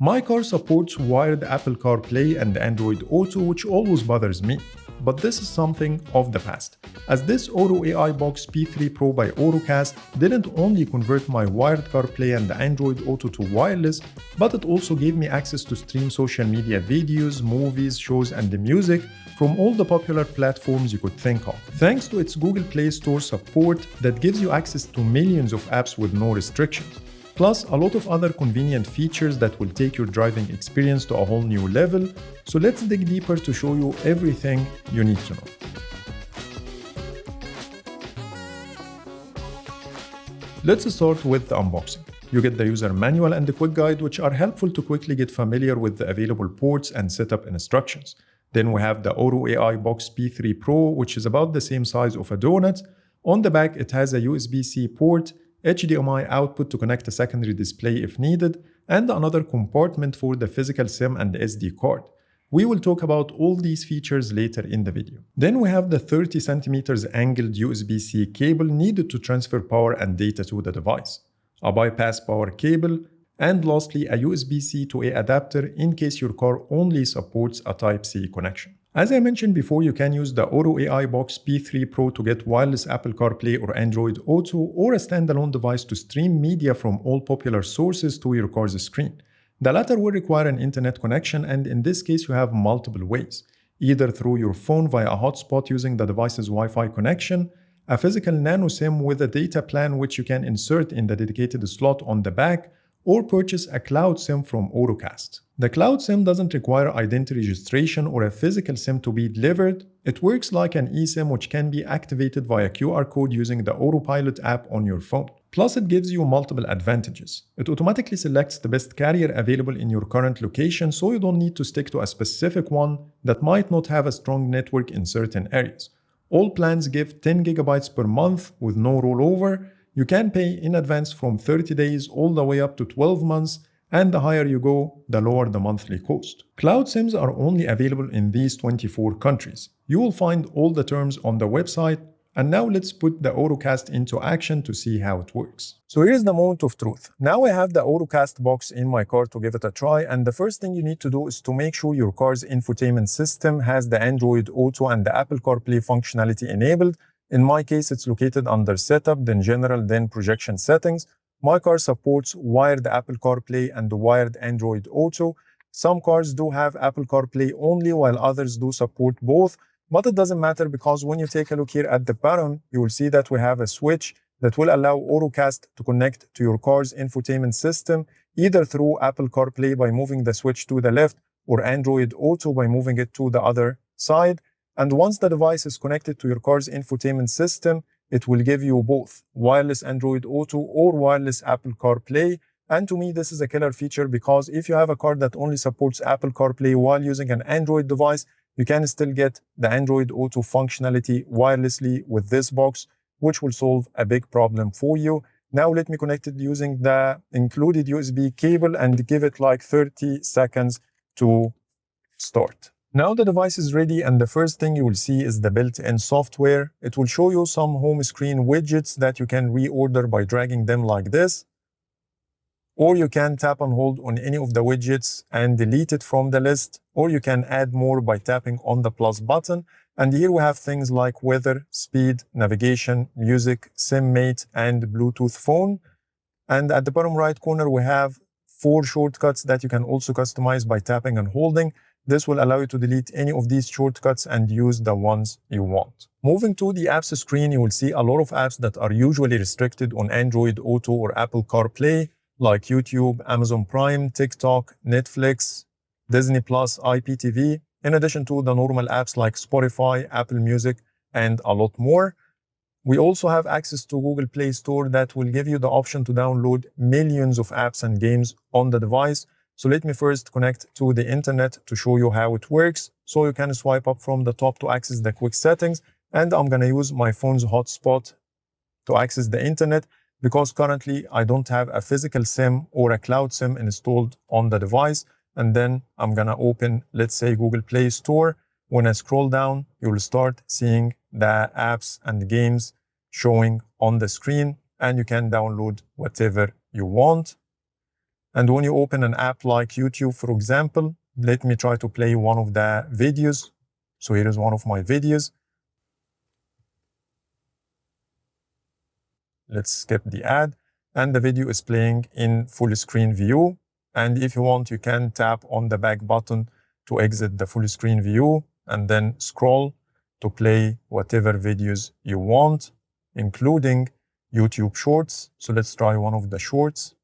My car supports wired Apple CarPlay and Android Auto, which always bothers me. But this is something of the past, as this OttoAibox P3 Pro by Autocast didn't only convert my wired CarPlay and Android Auto to wireless, but it also gave me access to stream social media videos, movies, shows, and music from all the popular platforms you could think of. Thanks to its Google Play Store support that gives you access to millions of apps with no restrictions. Plus a lot of other convenient features that will take your driving experience to a whole new level. So let's dig deeper to show you everything you need to know. Let's start with the unboxing. You get the user manual and the quick guide, which are helpful to quickly get familiar with the available ports and setup instructions. Then we have the OttoAibox P3 Pro, which is about the same size of a donut. On the back, it has a USB-C port, HDMI output to connect a secondary display if needed, and another compartment for the physical SIM and SD card. We will talk about all these features later in the video. Then we have the 30 cm angled USB-C cable needed to transfer power and data to the device, a bypass power cable, and lastly a USB-C to A adapter in case your car only supports a Type-C connection. As I mentioned before, you can use the OttoAibox P3 Pro to get wireless Apple CarPlay or Android Auto, or a standalone device to stream media from all popular sources to your car's screen. The latter will require an internet connection, and in this case you have multiple ways, either through your phone via a hotspot using the device's Wi-Fi connection, a physical nano SIM with a data plan which you can insert in the dedicated slot on the back, or purchase a cloud SIM from Autocast. The cloud SIM doesn't require identity registration or a physical SIM to be delivered. It works like an eSIM which can be activated via QR code using the Autopilot app on your phone. Plus, it gives you multiple advantages. It automatically selects the best carrier available in your current location, so you don't need to stick to a specific one that might not have a strong network in certain areas. All plans give 10 GB per month with no rollover. You can pay in advance from 30 days all the way up to 12 months, and the higher you go, the lower the monthly cost. Cloud SIMs are only available in these 24 countries. You will find all the terms on the website, and now let's put the Autocast into action to see how it works. So here's the moment of truth. Now I have the Autocast box in my car to give it a try, and the first thing you need to do is to make sure your car's infotainment system has the Android Auto and the Apple CarPlay functionality enabled. In my case, it's located under Setup, then General, then Projection Settings. My car supports wired Apple CarPlay and the wired Android Auto. Some cars do have Apple CarPlay only, while others do support both. But it doesn't matter, because when you take a look here at the bottom, you will see that we have a switch that will allow Autocast to connect to your car's infotainment system, either through Apple CarPlay by moving the switch to the left, or Android Auto by moving it to the other side. And once the device is connected to your car's infotainment system, it will give you both wireless Android Auto or wireless Apple CarPlay. And to me, this is a killer feature, because if you have a car that only supports Apple CarPlay while using an Android device, you can still get the Android Auto functionality wirelessly with this box, which will solve a big problem for you. Now let me connect it using the included USB cable and give it like 30 seconds to start. Now the device is ready, and the first thing you will see is the built-in software. It will show you some home screen widgets that you can reorder by dragging them like this. Or you can tap and hold on any of the widgets and delete it from the list. Or you can add more by tapping on the plus button. And here we have things like weather, speed, navigation, music, SIM-mate, and Bluetooth phone. And at the bottom right corner, we have 4 shortcuts that you can also customize by tapping and holding. This will allow you to delete any of these shortcuts and use the ones you want. Moving to the apps screen, you will see a lot of apps that are usually restricted on Android Auto or Apple CarPlay, like YouTube, Amazon Prime, TikTok, Netflix, Disney+, IPTV, in addition to the normal apps like Spotify, Apple Music, and a lot more. We also have access to Google Play Store that will give you the option to download millions of apps and games on the device. So let me first connect to the internet to show you how it works. So you can swipe up from the top to access the quick settings. And I'm going to use my phone's hotspot to access the internet, because currently I don't have a physical SIM or a cloud SIM installed on the device. And then I'm going to open, let's say, Google Play Store. When I scroll down, you will start seeing the apps and games showing on the screen, and you can download whatever you want. And when you open an app like YouTube, for example, let me try to play one of the videos. So here is one of my videos. Let's skip the ad. And the video is playing in full screen view. And if you want, you can tap on the back button to exit the full screen view and then scroll to play whatever videos you want, including YouTube Shorts. So let's try one of the shorts.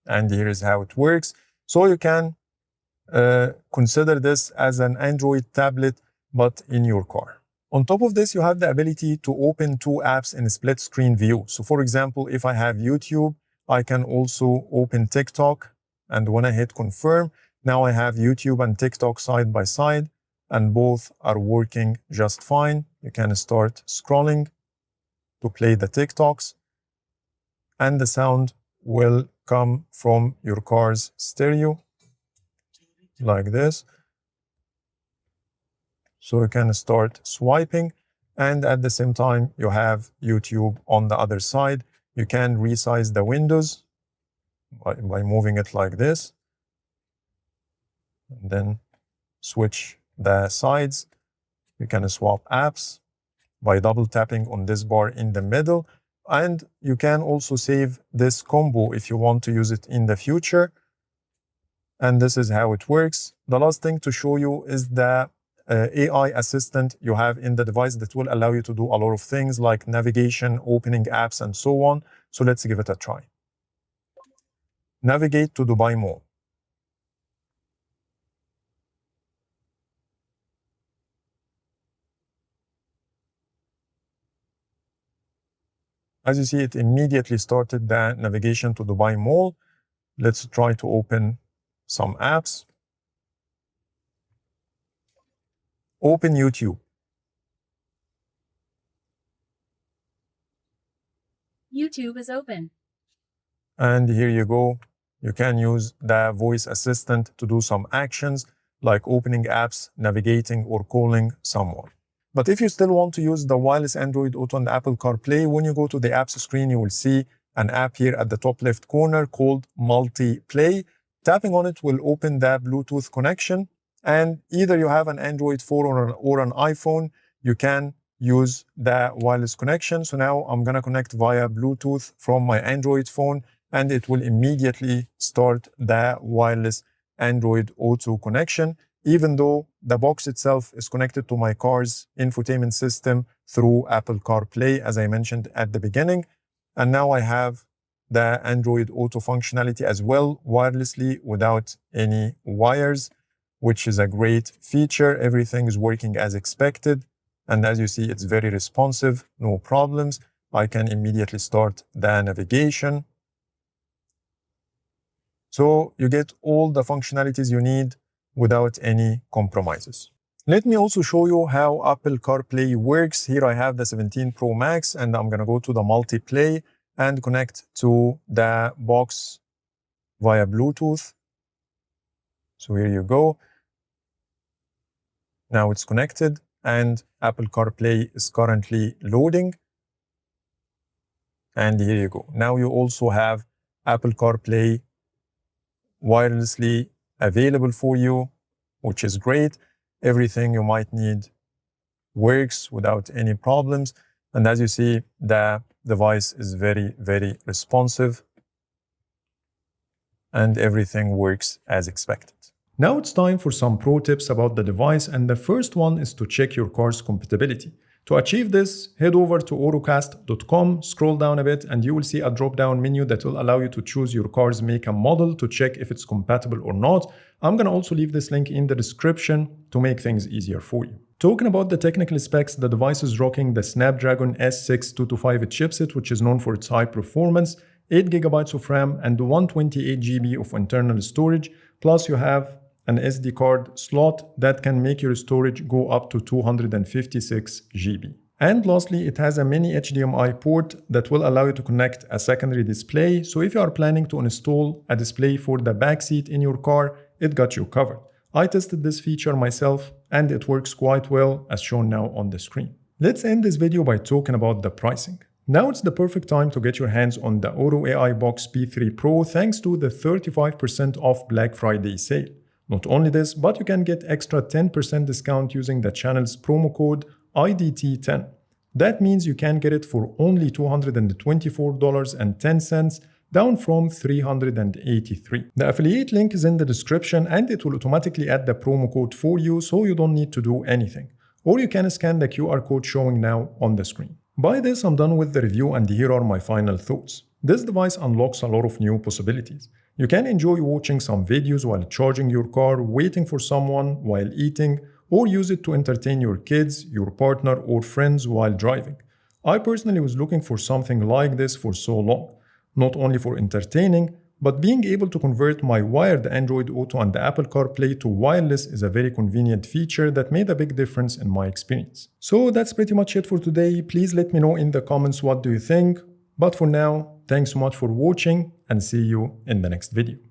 And here is how it works. So you can consider this as an Android tablet, but in your car. On top of this, you have the ability to open two apps in a split screen view. So for example, if I have YouTube, I can also open TikTok. And when I hit confirm, now I have YouTube and TikTok side by side, and both are working just fine. You can start scrolling to play the TikToks, and the sound will come from your car's stereo like this. So you can start swiping, and at the same time, you have YouTube on the other side. You can resize the windows by moving it like this, and then switch the sides. You can swap apps by double tapping on this bar in the middle, and you can also save this combo if you want to use it in the future. And this is how it works. The last thing to show you is the AI assistant you have in the device that will allow you to do a lot of things like navigation, opening apps, and so on. So let's give it a try. Navigate to Dubai Mall. As you see, it immediately started the navigation to Dubai Mall. Let's try to open some apps. Open YouTube. YouTube is open. And here you go. You can use the voice assistant to do some actions like opening apps, navigating, or calling someone. But if you still want to use the wireless Android Auto and Apple CarPlay, when you go to the apps screen, you will see an app here at the top left corner called Multiplay. Tapping on it will open the Bluetooth connection, and either you have an Android 4 or an iPhone, you can use the wireless connection. So now I'm going to connect via Bluetooth from my Android phone, and it will immediately start the wireless Android Auto connection, even though the box itself is connected to my car's infotainment system through Apple CarPlay, as I mentioned at the beginning. And now I have the Android Auto functionality as well, wirelessly without any wires, which is a great feature. Everything is working as expected. And as you see, it's very responsive, no problems. I can immediately start the navigation. So you get all the functionalities you need without any compromises. Let me also show you how Apple CarPlay works. Here I have the 17 Pro Max, and I'm going to go to the Multiplay and connect to the box via Bluetooth. So here you go. Now it's connected, and Apple CarPlay is currently loading. And here you go. Now you also have Apple CarPlay wirelessly available for you, which is great. Everything you might need works without any problems. And as you see, the device is very, very responsive, and everything works as expected. Now it's time for some pro tips about the device, and the first one is to check your car's compatibility. To achieve this, head over to autocast.com, scroll down a bit, and you will see a drop-down menu that will allow you to choose your car's make and model to check if it's compatible or not. I'm going to also leave this link in the description to make things easier for you. Talking about the technical specs, the device is rocking the Snapdragon S6225 chipset, which is known for its high performance, 8GB of RAM, and 128GB of internal storage. Plus, you have an SD card slot that can make your storage go up to 256 GB. And lastly, it has a mini HDMI port that will allow you to connect a secondary display. So if you are planning to install a display for the back seat in your car, it got you covered. I tested this feature myself, and it works quite well as shown now on the screen. Let's end this video by talking about the pricing. Now it's the perfect time to get your hands on the OttoAibox P3 Pro thanks to the 35% off Black Friday sale. Not only this, but you can get extra 10% discount using the channel's promo code IDT10. That means you can get it for only $224.10, down from $383. The affiliate link is in the description and it will automatically add the promo code for you, so you don't need to do anything. Or you can scan the QR code showing now on the screen. By this, I'm done with the review and here are my final thoughts. This device unlocks a lot of new possibilities. You can enjoy watching some videos while charging your car, waiting for someone while eating, or use it to entertain your kids, your partner, or friends while driving. I personally was looking for something like this for so long, not only for entertaining, but being able to convert my wired Android Auto and the Apple CarPlay to wireless is a very convenient feature that made a big difference in my experience. So that's pretty much it for today. Please let me know in the comments what do you think. But for now, thanks so much for watching and see you in the next video.